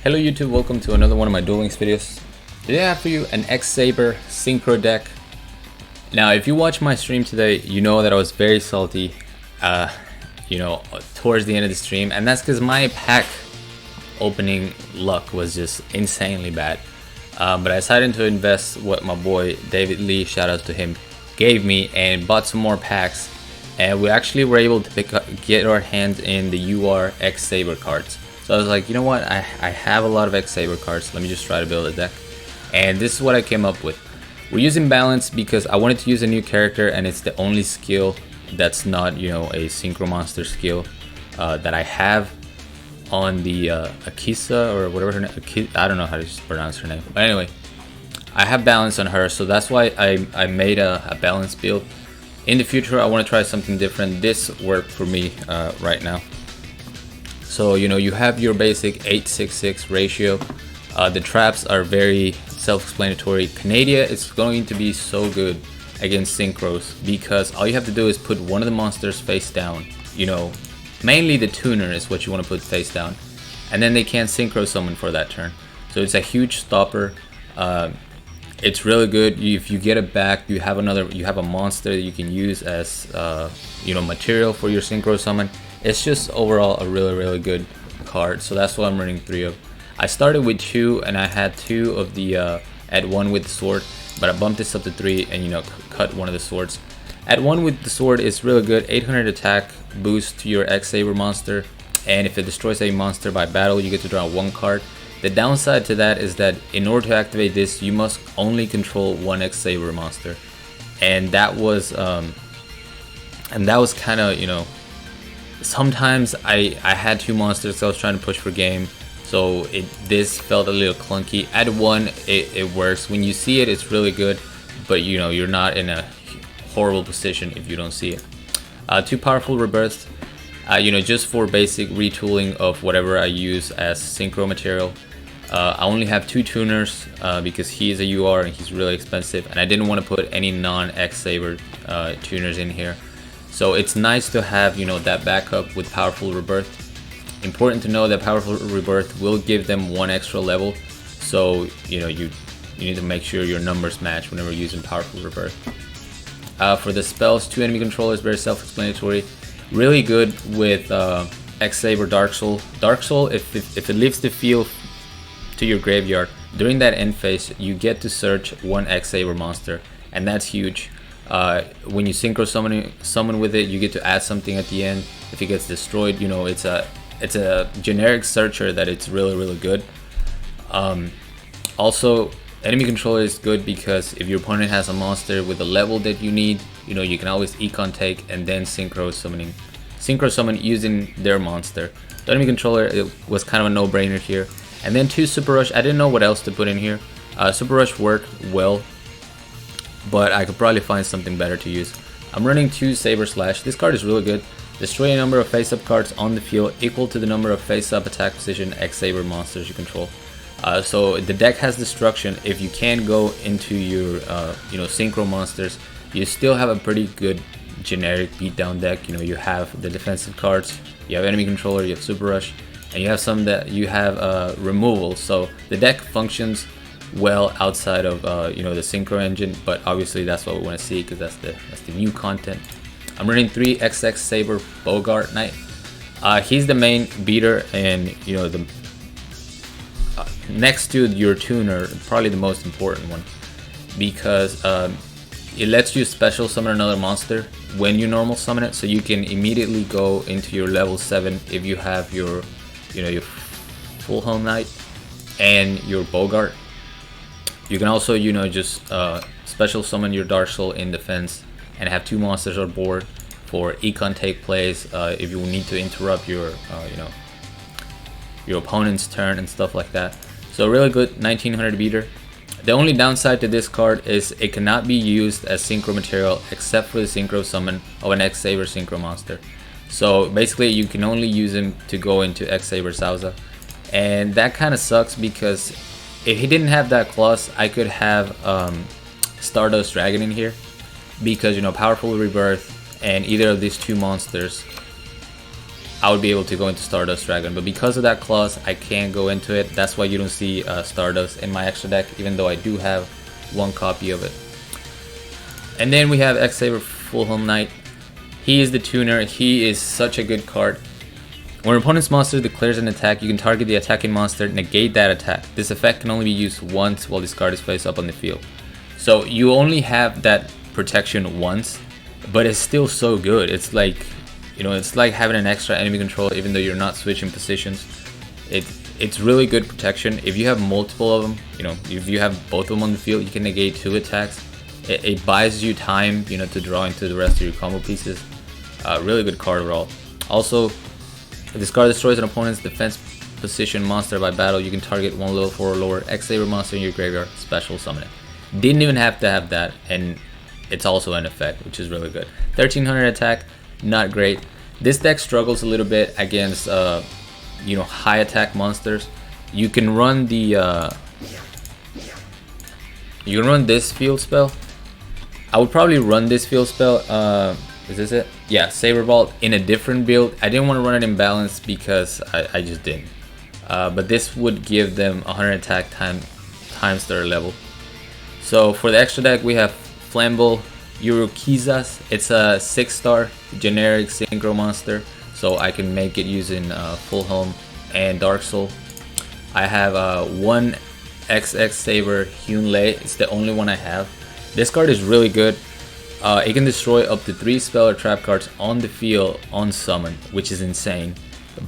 Hello YouTube, welcome to another one of my Duel Links videos. Today I have for you an X-Saber Synchro deck. Now if you watch my stream today, you know that I was very salty, towards the end of the stream, and that's because my pack opening luck was just insanely bad. But I decided to invest what my boy David Lee, shout out to him, gave me and bought some more packs, and we actually were able to get our hands in the UR X-Saber cards. So I was like, you know what, I have a lot of X-Saber cards, let me just try to build a deck. And this is what I came up with. We're using balance because I wanted to use a new character, and it's the only skill that's not, a synchro monster skill that I have on the Akisa, or whatever her name, I don't know how to pronounce her name. But anyway, I have balance on her, so that's why I made a balance build. In the future, I want to try something different. This worked for me right now. So, you have your basic 8-6-6 ratio. The traps are very self-explanatory. Canadia is going to be so good against Synchros because all you have to do is put one of the monsters face down. Mainly the tuner is what you want to put face down. And then they can't Synchro summon for that turn. So it's a huge stopper. It's really good. If you get it back, you have a monster that you can use as material for your Synchro summon. It's just overall a really good card, so that's what I'm running 3 of. I started with 2 and I had 2 of the at 1 with the sword, but I bumped this up to 3 and cut one of the swords. At 1 with the sword is really good, 800 attack boost to your X-Saber monster, and if it destroys a monster by battle, you get to draw 1 card. The downside to that is that in order to activate this, you must only control 1 X-Saber monster, and that was kind of, sometimes I had 2 monsters, so I was trying to push for game, so this felt a little clunky. At 1 it works. When you see it, it's really good, but you're not in a horrible position if you don't see it. 2 powerful rebirths, just for basic retooling of whatever I use as synchro material. I only have 2 tuners because he is a UR and he's really expensive, and I didn't want to put any non-X-Saber tuners in here. So it's nice to have, that backup with powerful rebirth. Important to know that powerful rebirth will give them 1 extra level. So, you need to make sure your numbers match whenever using powerful rebirth. For the spells, 2 enemy controllers, very self-explanatory. Really good with X-Saber Dark Soul. Dark Soul, if it leaves the field to your graveyard, during that end phase, you get to search 1 X-Saber monster, and that's huge. When you synchro summon with it, you get to add something at the end. If it gets destroyed, it's a generic searcher that it's really good. Also, enemy controller is good because if your opponent has a monster with the level that you need, you can always econ take and then synchro summon using their monster. The enemy controller, it was kind of a no-brainer here. And then 2 Super Rush. I didn't know what else to put in here. Super Rush worked well, but I could probably find something better to use. I'm running 2 Saber Slash. This card is really good. Destroy a number of face-up cards on the field equal to the number of face-up attack position X-Saber monsters you control. So the deck has destruction. If you can go into your synchro monsters, you still have a pretty good generic beatdown deck. You have the defensive cards, you have enemy controller, you have Super Rush, and you have some that you have removal. So the deck functions well outside of the synchro engine, but obviously that's what we want to see because that's the new content. I'm running 3 xx-saber Bogart Knight. He's the main beater, and the next to your tuner, probably the most important one, because it lets you special summon another monster when you normal summon it, so you can immediately go into your level 7 if you have your your full home Knight and your Bogart. You can also, just special summon your Dark Soul in defense and have 2 monsters on board for econ take plays if you need to interrupt your, your opponent's turn and stuff like that. So really good 1900 beater. The only downside to this card is it cannot be used as synchro material except for the synchro summon of an X-Saber synchro monster. So basically you can only use him to go into X-Saber Sauza, and that kind of sucks because if he didn't have that clause, I could have Stardust Dragon in here because powerful rebirth and either of these 2 monsters I would be able to go into Stardust Dragon. But because of that clause, I can't go into it. That's why you don't see Stardust in my extra deck, even though I do have one copy of it. And then we have X-Saber Fulham Knight. He is the tuner. He is such a good card. When an opponent's monster declares an attack, you can target the attacking monster, negate that attack. This effect can only be used once while this card is face up on the field. So you only have that protection once, but it's still so good. It's like, you know, it's like having an extra enemy control even though you're not switching positions. It's really good protection. If you have multiple of them, you know, if you have both of them on the field, you can negate 2 attacks. It buys you time, you know, to draw into the rest of your combo pieces. Really good card overall. Also, if this card destroys an opponent's defense position monster by battle, you can target one level 4 or lower X-Saber monster in your graveyard, special summon it. Didn't even have to have that, and it's also an effect, which is really good. 1300 attack, not great. This deck struggles a little bit against, you know, high attack monsters. You can run the, you can run this field spell. I would probably run this field spell. Is this it? Yeah, Saber Vault in a different build. I didn't want to run it in balance because I just didn't. But this would give them 100 attack times their level. So for the extra deck, we have Flamble Eurokizas. It's a 6-star generic synchro monster, so I can make it using Fulham and Dark Soul. I have one xx-saber Hyunlei. It's the only one I have. This card is really good. It can destroy up to 3 spell or trap cards on the field on summon, which is insane.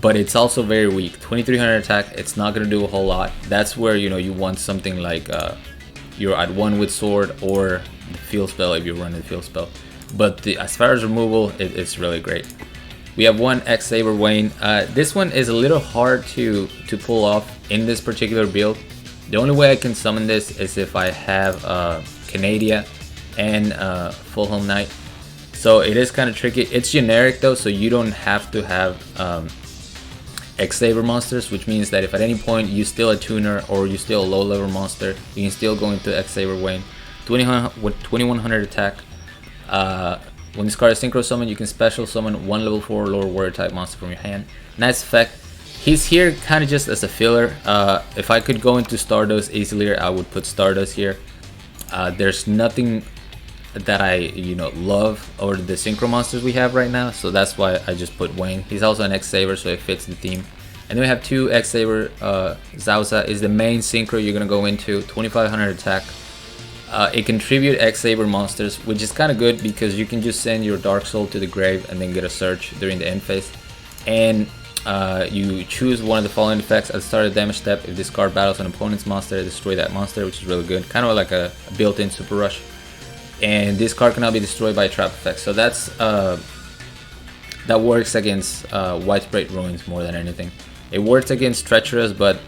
But it's also very weak. 2300 attack, it's not going to do a whole lot. That's where, you know, you want something like you're at 1 with sword, or the field spell if you're running the field spell. But as far as removal, it's really great. We have one X-Saber Wayne. This one is a little hard to pull off in this particular build. The only way I can summon this is if I have Canada and Fulham Knight. So it is kind of tricky. It's generic though, so you don't have to have X-Saber monsters, which means that if at any point you steal a tuner or you steal a low level monster, you can still go into X-Saber Wayne. 2100 attack. When this card is synchro summon, you can special summon 1 level 4 lower warrior type monster from your hand. Nice effect. He's here kind of just as a filler. If I could go into Stardust easier, I would put Stardust here. There's nothing that I, you know, love over the synchro monsters we have right now, so that's why I just put Wayne. He's also an X-Saber, so it fits the theme. And then we have 2 X-Saber. Zauza is the main synchro you're gonna go into. 2500 attack. It can tribute X-Saber monsters, which is kind of good because you can just send your Dark Soul to the grave and then get a search during the end phase. And you choose one of the following effects at the start of the damage step. If this card battles an opponent's monster, destroy that monster, which is really good. Kind of like a built-in super rush. And this card cannot be destroyed by a trap effect. So that's that works against Widespread Ruins more than anything. It works against Treacherous, but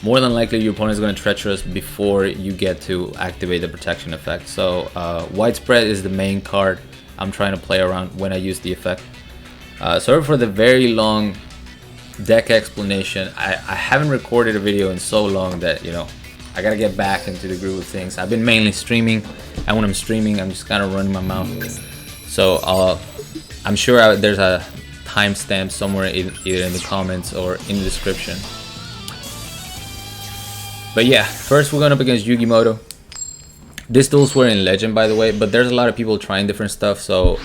more than likely your opponent is going to Treacherous before you get to activate the protection effect. So Widespread is the main card I'm trying to play around when I use the effect. Sorry for the very long deck explanation. I haven't recorded a video in so long that, you know, I gotta get back into the groove of things. I've been mainly streaming, and when I'm streaming, I'm just kind of running my mouth. So I'm sure there's a timestamp somewhere either in the comments or in the description. But yeah, first we're going up against Yugimoto. These duels were in Legend, by the way, but there's a lot of people trying different stuff, so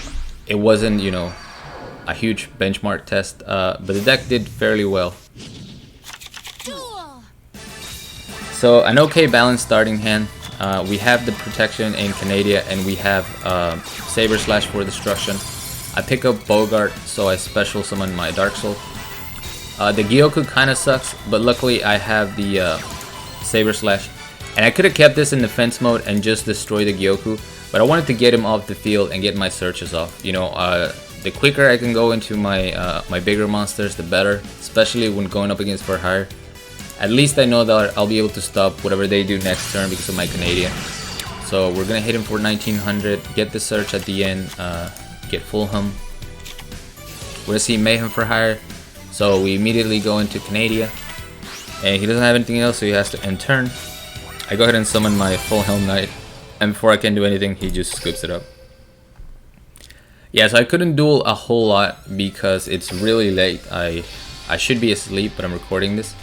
it wasn't, you know, a huge benchmark test, but the deck did fairly well. So an okay balanced starting hand. We have the protection in Canada, and we have Saber Slash for destruction. I pick up Bogart, so I special summon my Dark Soul. The Gyoku kind of sucks, but luckily I have the Saber Slash, and I could have kept this in defense mode and just destroy the Gyoku, but I wanted to get him off the field and get my searches off. You know, the quicker I can go into my my bigger monsters, the better, especially when going up against for hire. At least I know that I'll be able to stop whatever they do next turn because of my Canadian. So we're gonna hit him for 1900, get the search at the end, get Fulham. We're gonna see Mayhem for hire, so we immediately go into Canada, and he doesn't have anything else, so he has to end turn. I go ahead and summon my Fulham Knight, and before I can do anything, he just scoops it up. Yeah, so I couldn't duel a whole lot because it's really late. I should be asleep, but I'm recording this.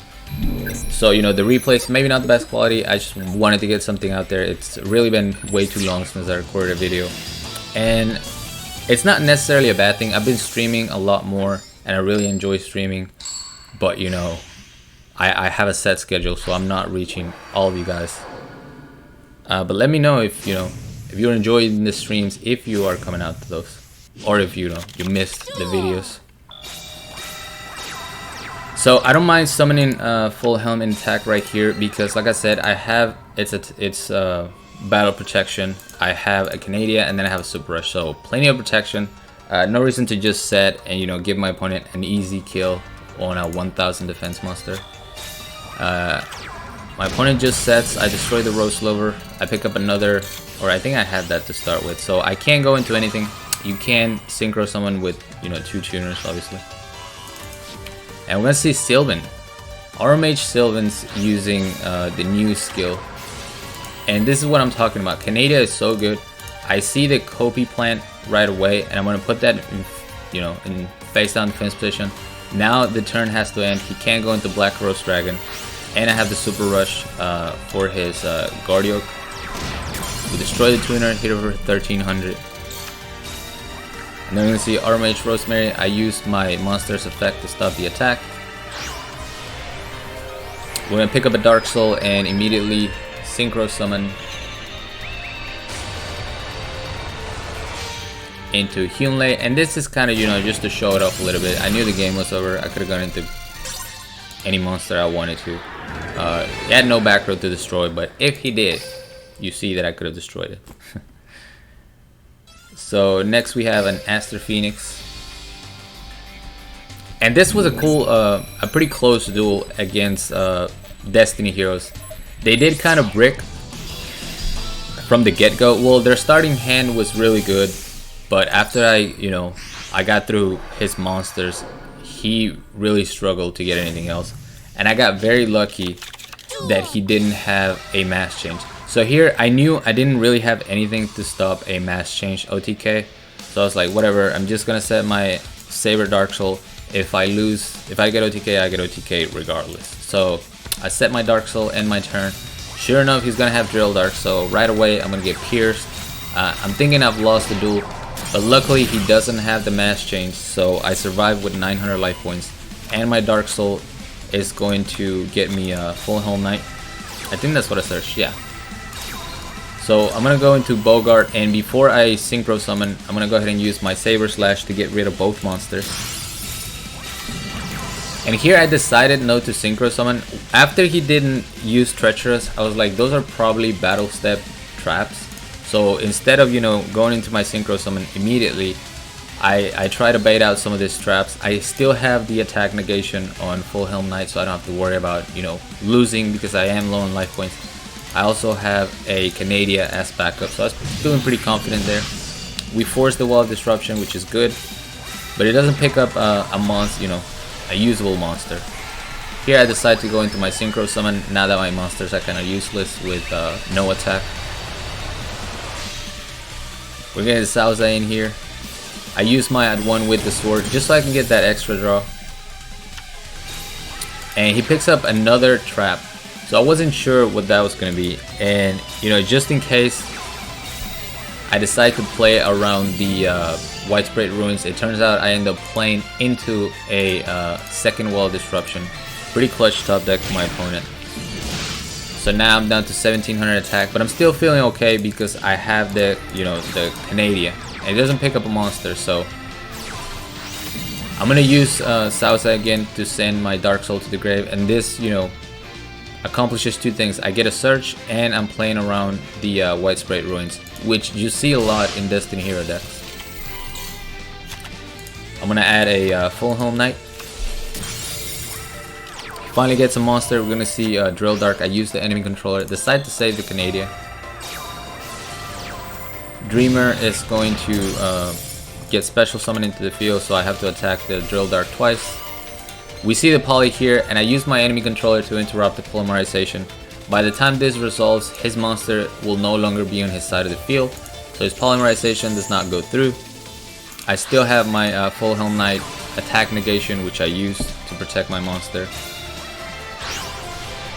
So, you know, the replays, maybe not the best quality. I just wanted to get something out there. It's really been way too long since I recorded a video. And it's not necessarily a bad thing. I've been streaming a lot more and I really enjoy streaming. But, you know, I have a set schedule, so I'm not reaching all of you guys. But let me know if, you know, if you're enjoying the streams, if you are coming out to those. Or if, you know, you missed the videos. So I don't mind summoning full helm in attack right here because, like I said, I have it's battle protection. I have a Canadian and then I have a super rush, so plenty of protection. No reason to just set and, you know, give my opponent an easy kill on a 1000 defense monster. My opponent just sets. I destroy the Rose Lover. I pick up another, or I think I had that to start with, so I can't go into anything. You can synchro someone with, you know, 2 tuners, obviously. And we're gonna see Sylvan. Our mage Sylvan's using the new skill. And this is what I'm talking about. Canada is so good. I see the Kopi plant right away, and I'm gonna put that in, you know, in face down defense position. Now the turn has to end. He can't go into Black Rose Dragon. And I have the super rush for his Guardioch. We destroy the tuner, hit over 1300. And then we're gonna see Armage Rosemary. I used my monster's effect to stop the attack. We're gonna pick up a Dark Soul and immediately synchro summon into Hyunlei. And this is kind of, you know, just to show it off a little bit. I knew the game was over. I could have gone into any monster I wanted to. He had no back row to destroy, but if he did, you see that I could have destroyed it. So next we have an Aster Phoenix, and this was a cool, a pretty close duel against Destiny Heroes. They did kind of brick from the get-go. Well, their starting hand was really good, but after I got through his monsters, he really struggled to get anything else, and I got very lucky that he didn't have a mass change. So here I knew I didn't really have anything to stop a mass change OTK, so I was like, whatever, I'm just gonna set my Saber Dark Soul. If I lose, if I get OTK, I get OTK regardless. So I set my Dark Soul, end my turn. Sure enough, he's gonna have Drill Dark, so right away I'm gonna get pierced. I'm thinking I've lost the duel, but luckily he doesn't have the mass change, so I survived with 900 life points, and my Dark Soul is going to get me a full Helm Knight. I think that's what I searched, yeah. So I'm gonna go into Bogart, and before I synchro summon, I'm gonna go ahead and use my Saber Slash to get rid of both monsters. And here I decided not to synchro summon. After he didn't use Treacherous, I was like, those are probably battle step traps. So instead of, you know, going into my synchro summon immediately, I try to bait out some of these traps. I still have the attack negation on full Helm Knight, so I don't have to worry about, you know, losing because I am low on life points. I also have a Canada as backup, so I was feeling pretty confident there. We forced the Wall of Disruption, which is good, but it doesn't pick up a monster, you know, a usable monster. Here I decide to go into my synchro summon now that my monsters are kind of useless with no attack. We're getting Sauza in here. I use my at one with the sword just so I can get that extra draw. And he picks up another trap. So I wasn't sure what that was going to be, and you know, just in case I decide to play around the Widespread Ruins, it turns out I end up playing into a second Wall Disruption. Pretty clutch top deck for my opponent. So now I'm down to 1700 attack, but I'm still feeling okay because I have the, you know, the Canada, and it doesn't pick up a monster, so I'm gonna use Sauza again to send my Dark Soul to the grave, and this, you know, accomplishes two things. I get a search, and I'm playing around the Widespread Ruins, which you see a lot in Destiny Hero decks. I'm gonna add a full Helm Knight. Finally get some monster. We're gonna see Drill Dark. I use the enemy controller. Decide to save the Canada. Dreamer is going to get special summon into the field, so I have to attack the Drill Dark twice. We see the poly here, and I use my enemy controller to interrupt the polymerization. By the time this resolves, his monster will no longer be on his side of the field, so his polymerization does not go through. I still have my Full Helm Knight attack negation, which I use to protect my monster.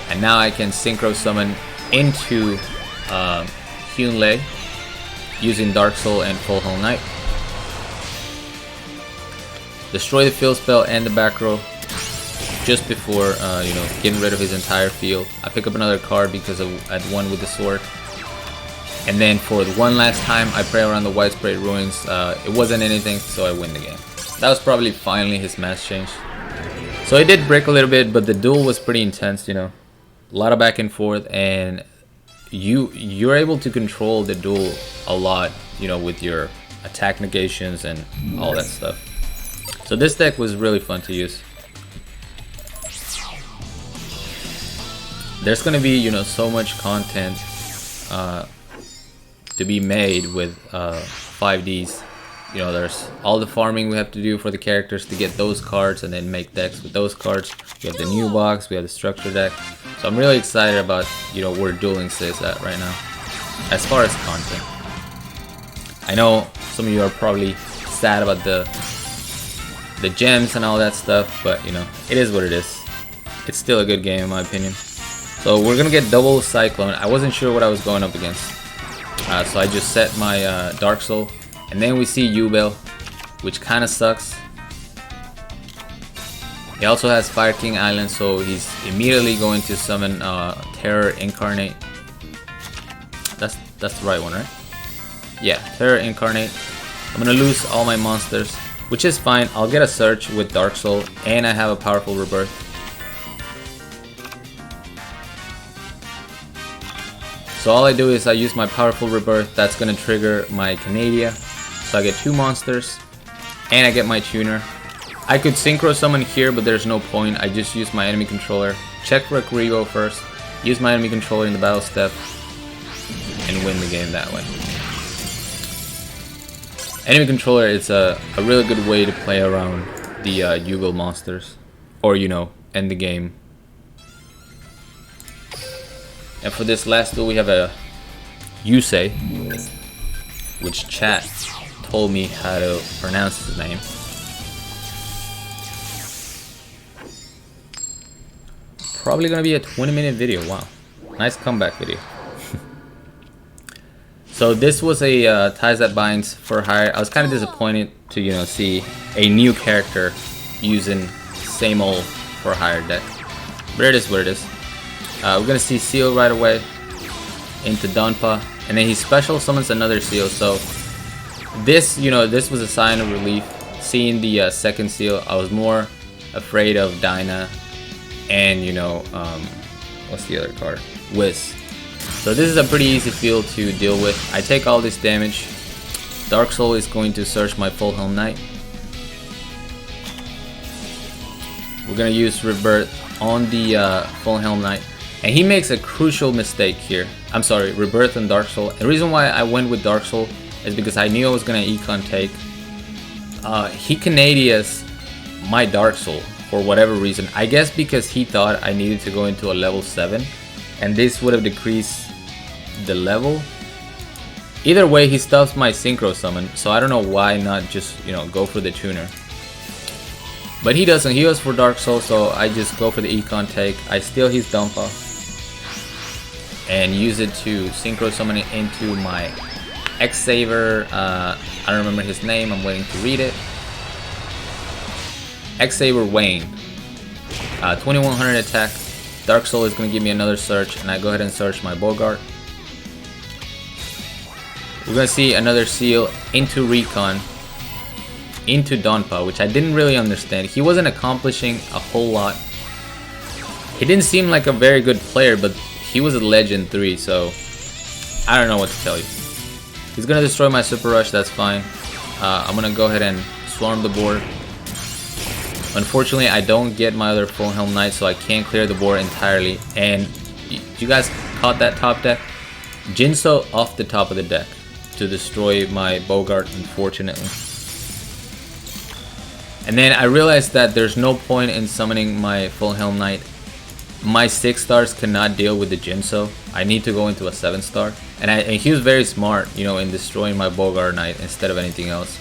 And now I can synchro summon into Hyunle using Dark Soul and Full Helm Knight. Destroy the field spell and the back row just before you know, getting rid of his entire field. I pick up another card because I had one with the sword. And then for the one last time, I pray around the Widespread Ruins. It wasn't anything, so I win the game. That was probably finally his mass change. So it did break a little bit, but the duel was pretty intense, you know. A lot of back and forth, and you're able to control the duel a lot, you know, with your attack negations and all that stuff. So this deck was really fun to use. There's gonna be, you know, so much content to be made with 5Ds. You know, there's all the farming we have to do for the characters to get those cards and then make decks with those cards. We have the new box, we have the structure deck. So I'm really excited about, you know, where Duel Links is at right now as far as content. I know some of you are probably sad about the gems and all that stuff, but you know, it is what it is. It's still a good game in my opinion. So we're gonna get double Cyclone. I wasn't sure what I was going up against, so I just set my Dark Soul, and then we see Duel, which kind of sucks. He also has Fire King Island, so he's immediately going to summon Terror Incarnate. That's the right one, right? Yeah, Terror Incarnate. I'm gonna lose all my monsters, which is fine. I'll get a search with Dark Soul, and I have a powerful Rebirth. So all I do is I use my powerful Rebirth. That's gonna trigger my Canadia. So I get 2 monsters, and I get my tuner. I could synchro summon here, but there's no point. I just use my enemy controller. Check for a Kuribo first. Use my enemy controller in the battle step, and win the game that way. Enemy controller is a really good way to play around the Duel monsters, or you know, end the game. And for this last duel, we have a Yusei, which chat told me how to pronounce his name. Probably gonna be a 20-minute video. Wow, nice comeback video. So this was a Ties That Binds for hire. I was kind of disappointed to, you know, see a new character using same old for hire deck, but it is what it is. We're gonna see Seal right away into Donpa, and then he special summons another Seal. So this, you know, this was a sign of relief. Seeing the second Seal, I was more afraid of Dinah and, you know, what's the other card? Wiz. So this is a pretty easy field to deal with. I take all this damage. Dark Soul is going to search my Full Helm Knight. We're gonna use Rebirth on the Full Helm Knight, and he makes a crucial mistake here. I'm sorry, Rebirth and Dark Soul. And the reason why I went with Dark Soul is because I knew I was gonna econ take. He Canadias my Dark Soul for whatever reason. I guess because he thought I needed to go into a level 7, and this would have decreased the level. Either way, he stuffs my Synchro Summon, so I don't know why not just, you know, go for the tuner. But he doesn't. He goes for Dark Soul, so I just go for the econ take. I steal his Donpa and use it to Synchro Summon it into my X-Saber. I don't remember his name. I'm waiting to read it. X-Saber Wayne. 2100 attack. Dark Soul is going to give me another search, and I go ahead and search my Bogart. We're going to see another Seal into Recon, into Donpa, which I didn't really understand. He wasn't accomplishing a whole lot. He didn't seem like a very good player, but he was a Legend 3, so I don't know what to tell you. He's going to destroy my Super Rush, that's fine. I'm going to go ahead and swarm the board. Unfortunately, I don't get my other Full Helm Knight, so I can't clear the board entirely. And you guys caught that top deck? Jinso off the top of the deck to destroy my Bogart, unfortunately. And then I realized that there's no point in summoning my Full Helm Knight. My 6 stars cannot deal with the Jinso. I need to go into a 7 star. And he was very smart, you know, in destroying my Bogart Knight instead of anything else.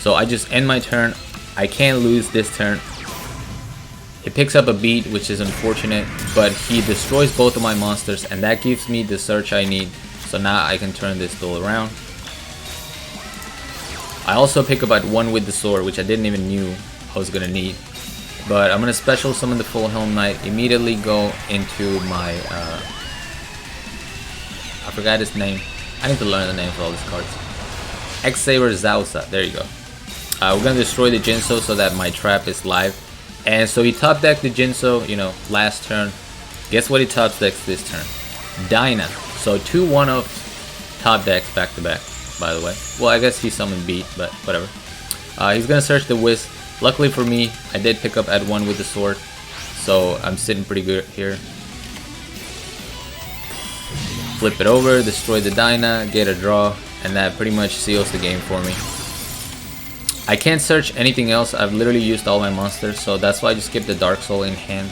So I just end my turn. I can't lose this turn. He picks up a beat, which is unfortunate, but he destroys both of my monsters, and that gives me the search I need. So now I can turn this duel around. I also pick up at 1 with the sword, which I didn't even knew I was gonna need. But I'm gonna special summon the Full Helm Knight, immediately go into my I forgot his name. I need to learn the names of all these cards. X-Saber Zausa, there you go. We're gonna destroy the Jinso so that my trap is live. And so he top decked the Jinso, you know, last turn. Guess what he top decks this turn? Dyna. So 2 1-of top decks back to back, by the way. Well, I guess he summoned beat, but whatever. He's gonna search the Whiz. Luckily for me, I did pick up at 1 with the sword, so I'm sitting pretty good here. Flip it over, destroy the Dyna, get a draw, and that pretty much seals the game for me. I can't search anything else. I've literally used all my monsters, so that's why I just keep the Dark Soul in hand.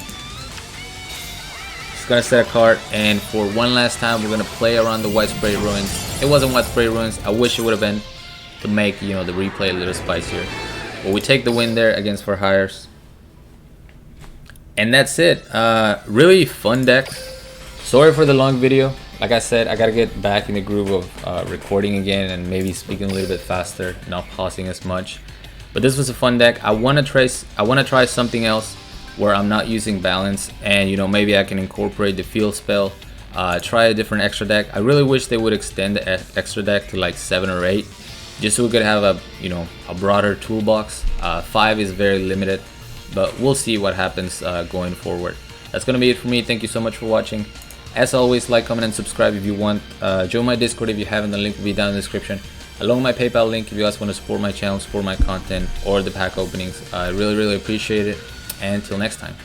Just gonna set a card, and for one last time, we're gonna play around the Widespread Ruins. It wasn't Widespread Ruins. I wish it would have been, to make, you know, the replay a little spicier. But we take the win there against For Hires. And that's it. Really fun deck. Sorry for the long video. Like I said, I gotta get back in the groove of recording again and maybe speaking a little bit faster, not pausing as much. But this was a fun deck. I wanna try something else where I'm not using balance, and you know, maybe I can incorporate the field spell, try a different extra deck. I really wish they would extend the extra deck to like 7 or 8, just so we could have a, you know, a broader toolbox. 5 is very limited, but we'll see what happens going forward. That's gonna be it for me. Thank you so much for watching. As always, like, comment, and subscribe if you want. Join my Discord if you haven't. The link will be down in the description, along with my PayPal link if you guys want to support my channel, support my content, or the pack openings. I really appreciate it. And until next time.